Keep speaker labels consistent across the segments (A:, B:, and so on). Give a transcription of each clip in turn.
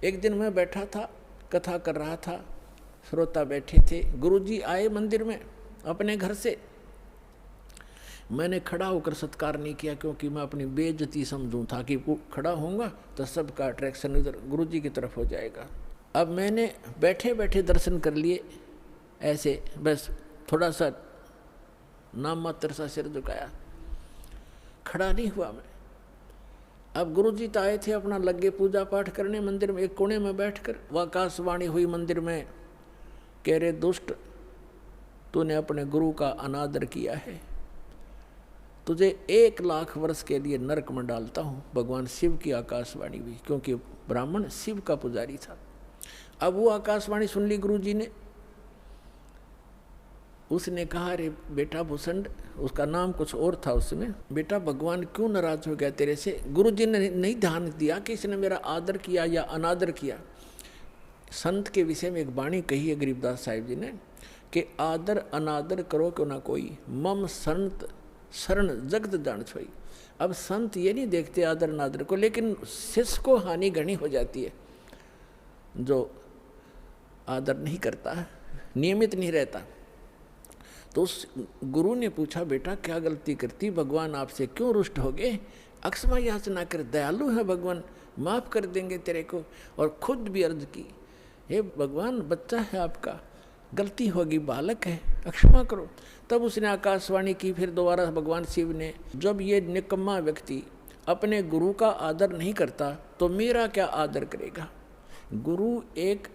A: एक दिन मैं बैठा था, कथा कर रहा था, श्रोता बैठे थे, गुरुजी आए मंदिर में अपने घर से। मैंने खड़ा होकर सत्कार नहीं किया, क्योंकि मैं अपनी बेइज्जती समझूं था कि खड़ा होऊंगा तो सबका अट्रैक्शन इधर गुरुजी की तरफ हो जाएगा। अब मैंने बैठे बैठे दर्शन कर लिए, ऐसे बस थोड़ा सा नाम मात्र सा सिर झुकाया, खड़ा नहीं हुआ मैं। अब गुरुजी तो आए थे अपना लगे पूजा पाठ करने मंदिर में, एक कोने में बैठकर वह आकाशवाणी हुई मंदिर में, कह रहे दुष्ट, तूने अपने गुरु का अनादर किया है, तुझे 1,00,000 वर्ष के लिए नरक में डालता हूँ। भगवान शिव की आकाशवाणी हुई, क्योंकि ब्राह्मण शिव का पुजारी था। अब वो आकाशवाणी सुन ली गुरुजी ने। उसने कहा, अरे बेटा भूषण, उसका नाम कुछ और था उसमें, बेटा भगवान क्यों नाराज हो गया तेरे से? गुरुजी ने नहीं ध्यान दिया कि इसने मेरा आदर किया या अनादर किया। संत के विषय में एक वाणी कही है गरीबदास साहिब जी ने कि आदर अनादर करो क्यों ना कोई, मम संत शरण जगत जान छोई। अब संत ये नहीं देखते आदर अनादर को, लेकिन शिष्य को हानि घनी हो जाती है जो आदर नहीं करता, नियमित नहीं रहता। तो उस गुरु ने पूछा, बेटा क्या गलती करती, भगवान आपसे क्यों रुष्ट हो गए? अक्षमा याचना कर, दयालु है भगवान, माफ़ कर देंगे तेरे को। और खुद भी अर्ज की, हे भगवान बच्चा है आपका, गलती होगी, बालक है, अक्षमा करो। तब उसने आकाशवाणी की फिर दोबारा भगवान शिव ने, जब ये निकम्मा व्यक्ति अपने गुरु का आदर नहीं करता तो मेरा क्या आदर करेगा? गुरु एक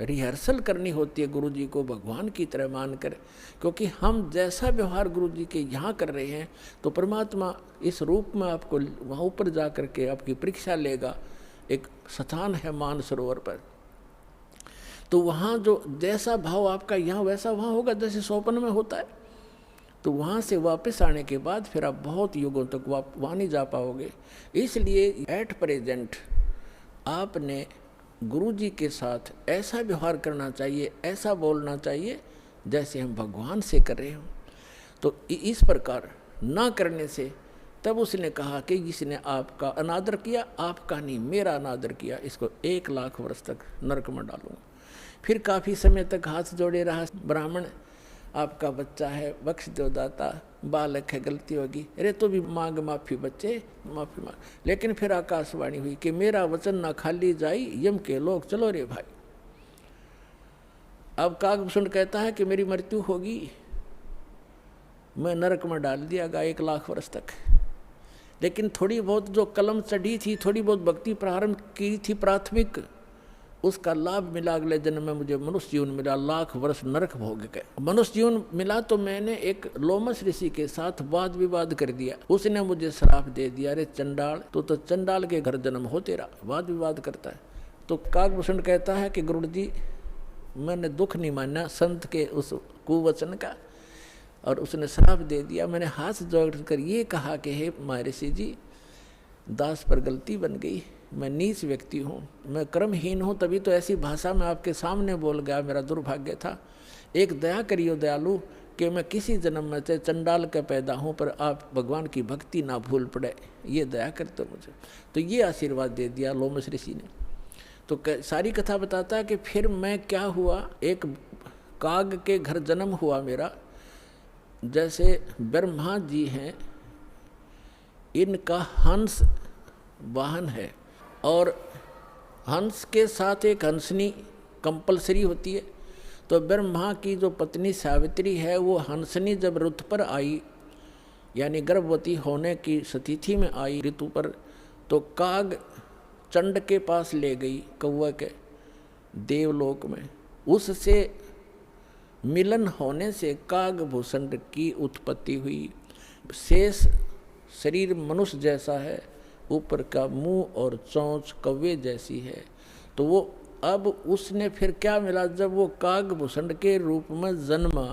A: रिहर्सल करनी होती है गुरु जी को भगवान की तरह मानकर, क्योंकि हम जैसा व्यवहार गुरु जी के यहाँ कर रहे हैं तो परमात्मा इस रूप में आपको वहाँ ऊपर जा कर के आपकी परीक्षा लेगा। एक स्थान है मानसरोवर पर, तो वहाँ जो जैसा भाव आपका यहाँ वैसा वहाँ होगा, जैसे स्वप्न में होता है। तो वहाँ से वापस आने के बाद फिर आप बहुत युगों तक वहाँ नहीं जा पाओगे। इसलिए एट प्रेजेंट आपने गुरु जी के साथ ऐसा व्यवहार करना चाहिए, ऐसा बोलना चाहिए जैसे हम भगवान से कर रहे हों। तो इस प्रकार ना करने से तब उसने कहा कि जिसने आपका अनादर किया, आपका नहीं मेरा अनादर किया, इसको 1,00,000 वर्ष तक नरक में डालूंगा। फिर काफ़ी समय तक हाथ जोड़े रहा ब्राह्मण, आपका बच्चा है, बख्श दो दाता, बालक है, गलती होगी, अरे तो भी मांग माफ़ी बच्चे, माफ़ी मांग। लेकिन फिर आकाशवाणी हुई कि मेरा वचन ना खाली जाई, यम के लोग चलो रे भाई। अब काकभूषण कहता है कि मेरी मृत्यु होगी, मैं नरक में डाल दिया गया 1,00,000 वर्ष तक। लेकिन थोड़ी बहुत जो कलम चढ़ी थी, थोड़ी बहुत भक्ति प्रारंभ की थी प्राथमिक, उसका लाभ मिला। अगले जन्म में मुझे मनुष्य जीवन मिला, 1,00,000 वर्ष नरक भोग गए। मनुष्य जीवन मिला तो मैंने एक लोमस ऋषि के साथ वाद विवाद कर दिया, उसने मुझे श्राप दे दिया, अरे चंडाल, तो चंडाल के घर जन्म हो तेरा, वाद विवाद करता है। तो काकभूषण कहता है कि गुरु जी मैंने दुख नहीं माना संत के उस कुवचन का, और उसने श्राप दे दिया। मैंने हाथ जोड़कर ये कहा कि हे महर्षि जी, दास पर गलती बन गई, मैं नीच व्यक्ति हूँ, मैं कर्महीन हूँ, तभी तो ऐसी भाषा में आपके सामने बोल गया, मेरा दुर्भाग्य था। एक दया करियो दयालु कि मैं किसी जन्म में से चंडाल का पैदा हूँ, पर आप भगवान की भक्ति ना भूल पड़े, ये दया करते मुझे। तो ये आशीर्वाद दे दिया लोमस ऋषि ने। तो सारी कथा बताता है कि फिर मैं क्या हुआ, एक काग के घर जन्म हुआ मेरा। जैसे ब्रह्मा जी हैं, इनका हंस वाहन है, और हंस के साथ एक हंसनी कंपलसरी होती है। तो ब्रह्मा की जो पत्नी सावित्री है, वो हंसनी जब ऋतु पर आई, यानी गर्भवती होने की स्थिति में आई ऋतु पर, तो काग चंड के पास ले गई, कौवा के देवलोक में। उससे मिलन होने से काकभूषण की उत्पत्ति हुई। शेष शरीर मनुष्य जैसा है, ऊपर का मुंह और चोंच कौवे जैसी है। तो वो अब उसने फिर क्या मिला, जब वो काकभूषण के रूप में जन्मा,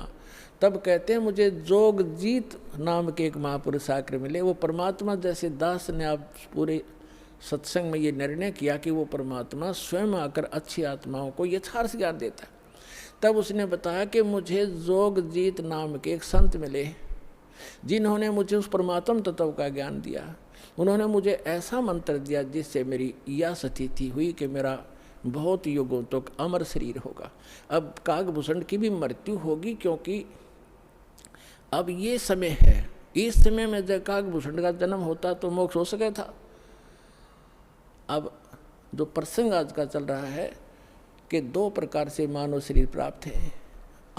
A: तब कहते हैं मुझे जोगजीत नाम के एक महापुरुष आकर मिले। वो परमात्मा जैसे दास ने आप पूरे सत्संग में ये निर्णय किया कि वो परमात्मा स्वयं आकर अच्छी आत्माओं को यथार्थ ज्ञान देता है। तब उसने बताया कि मुझे जोगजीत नाम के एक संत मिले, जिन्होंने मुझे उस परमात्म तत्व का ज्ञान दिया। उन्होंने मुझे ऐसा मंत्र दिया जिससे मेरी यह स्थिति हुई कि मेरा बहुत युगों तक अमर शरीर होगा। अब काकभूषण की भी मृत्यु होगी, क्योंकि अब ये समय है, इस समय में जब काकभूषण का जन्म होता तो मोक्ष हो सके था। अब जो प्रसंग आज का चल रहा है कि दो प्रकार से मानव शरीर प्राप्त है।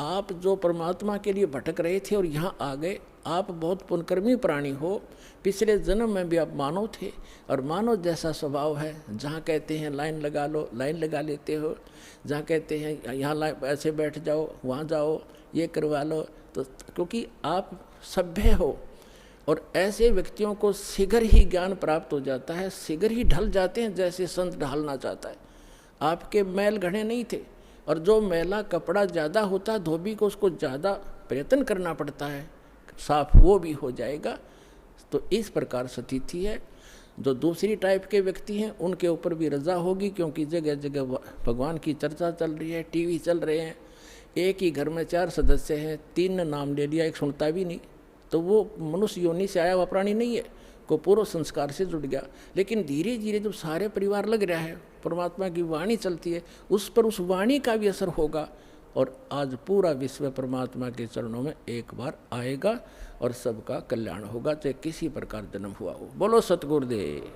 A: आप जो परमात्मा के लिए भटक रहे थे और यहाँ आ गए, आप बहुत पुण्यकर्मी प्राणी हो, पिछले जन्म में भी आप मानव थे और मानव जैसा स्वभाव है। जहाँ कहते हैं लाइन लगा लो, लाइन लगा लेते हो, जहाँ कहते हैं यहाँ ऐसे बैठ जाओ, वहाँ जाओ, ये करवा लो, तो क्योंकि आप सभ्य हो और ऐसे व्यक्तियों को शीघ्र ही ज्ञान प्राप्त हो जाता है, शीघ्र ही ढल जाते हैं जैसे संत ढालना चाहता है। आपके मैल घड़े नहीं थे, और जो मैला कपड़ा ज़्यादा होता है धोबी को उसको ज़्यादा प्रयत्न करना पड़ता है, साफ वो भी हो जाएगा। तो इस प्रकार स्थिति है। जो दूसरी टाइप के व्यक्ति हैं उनके ऊपर भी रजा होगी, क्योंकि जगह जगह भगवान की चर्चा चल रही है, टीवी चल रहे हैं। एक ही घर में 4 सदस्य हैं, 3 ने नाम ले लिया, एक सुनता भी नहीं, तो वो मनुष्य योनि से आया हुआ प्राणी नहीं है, को पूर्व संस्कार से जुड़ गया। लेकिन धीरे धीरे जब सारे परिवार लग रहा है, परमात्मा की वाणी चलती है, उस पर उस वाणी का भी असर होगा और आज पूरा विश्व परमात्मा के चरणों में एक बार आएगा और सबका कल्याण होगा, चाहे किसी प्रकार जन्म हुआ हो। बोलो सतगुरुदेव।